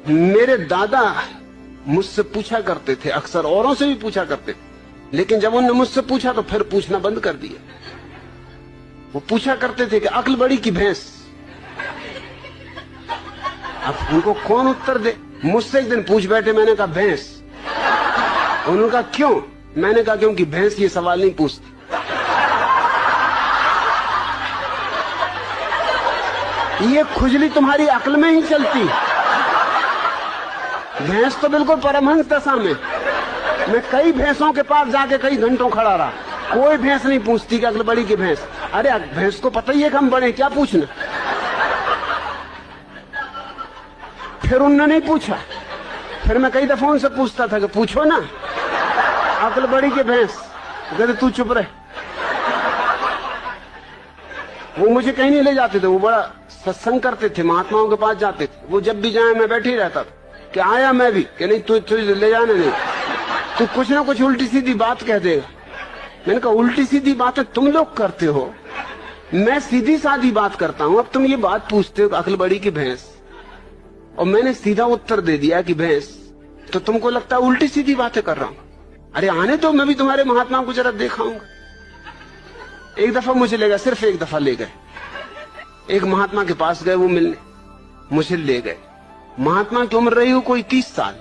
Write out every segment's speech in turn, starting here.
मेरे दादा मुझसे पूछा करते थे, अक्सर औरों से भी पूछा करते थे, लेकिन जब उन्होंने मुझसे पूछा तो फिर पूछना बंद कर दिया। वो पूछा करते थे कि अक्ल बड़ी की भैंस। अब उनको कौन उत्तर दे? मुझसे एक दिन पूछ बैठे, मैंने कहा भैंस। उन्होंने कहा क्यों? मैंने कहा क्योंकि भैंस ये सवाल नहीं पूछती। ये खुजली तुम्हारी अक्ल में ही चलती। भैंस तो बिल्कुल परमहंस दशा में। मैं कई भैंसों के पास जाके कई घंटों खड़ा रहा, कोई भैंस नहीं पूछती कि अक्ल बड़ी की भैंस। अरे भैंस को पता ही है कि हम बड़े, क्या पूछना। फिर उन्होंने नहीं पूछा। फिर मैं कई दफा उनसे पूछता था कि पूछो ना, अक्ल बड़ी की भैंस। कहते तू चुप रहे। वो मुझे कहीं नहीं ले जाते थे, वो बड़ा सत्संग करते थे, महात्माओं के पास जाते थे। वो जब भी जाए मैं बैठे ही रहता था कि आया मैं भी, कि नहीं तू ले जाने नहीं, तू कुछ ना कुछ उल्टी सीधी बात कह देगा। मैंने कहा उल्टी सीधी बातें तुम लोग करते हो, मैं सीधी सादी बात करता हूं। अब तुम ये बात पूछते हो अक्ल बड़ी की भैंस, और मैंने सीधा उत्तर दे दिया कि भैंस, तो तुमको लगता है उल्टी सीधी बातें कर रहा हूं। अरे आने दो, मैं भी तुम्हारे महात्माओं को जरा दिखाऊंगा। एक दफा मुझे ले गए, सिर्फ एक दफा ले गए। एक महात्मा के पास गए, वो मिलने मुझे ले गए। महात्मा की उम्र रही हो कोई 30 साल,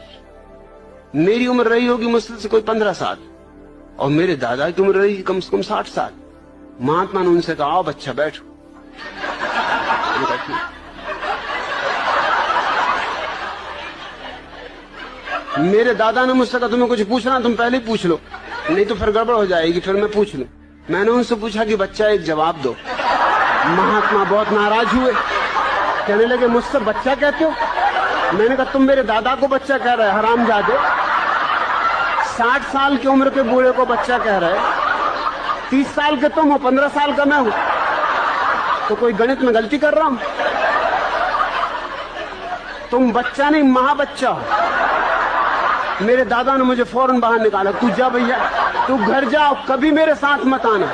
मेरी उम्र रही होगी मुश्किल से कोई 15 साल, और मेरे दादा की उम्र रही कम से कम 60 साल। महात्मा ने उनसे कहा आओ बच्चा बैठो। मेरे दादा ने मुझसे कहा तुम्हें कुछ पूछना तुम पहले ही पूछ लो, नहीं तो फिर गड़बड़ हो जाएगी, फिर मैं पूछ लूं। मैंने उनसे पूछा कि बच्चा एक जवाब दो। महात्मा बहुत नाराज हुए, कहने लगे मुझसे बच्चा कहते हो? मैंने कहा तुम मेरे दादा को बच्चा कह रहे हरामजादे, 60 साल की उम्र के बूढ़े को बच्चा कह रहे, 30 साल के तुम हो, 15 साल का मैं हूं, तो कोई गणित में गलती कर रहा हूं? तुम बच्चा नहीं महाबच्चा हो। मेरे दादा ने मुझे फौरन बाहर निकाला, तू जा भैया, तू घर जाओ, कभी मेरे साथ मत आना।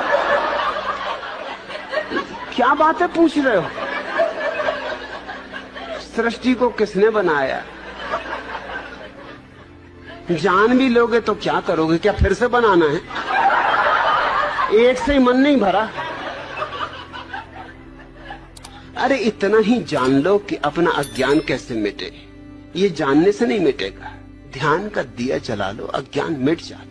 क्या बातें पूछ रहे हो? सृष्टि को किसने बनाया? जान भी लोगे तो क्या करोगे? क्या फिर से बनाना है? एक से ही मन नहीं भरा। अरे इतना ही जान लो कि अपना अज्ञान कैसे मिटे। ये जानने से नहीं मिटेगा, ध्यान का दिया जला लो, अज्ञान मिट जाता।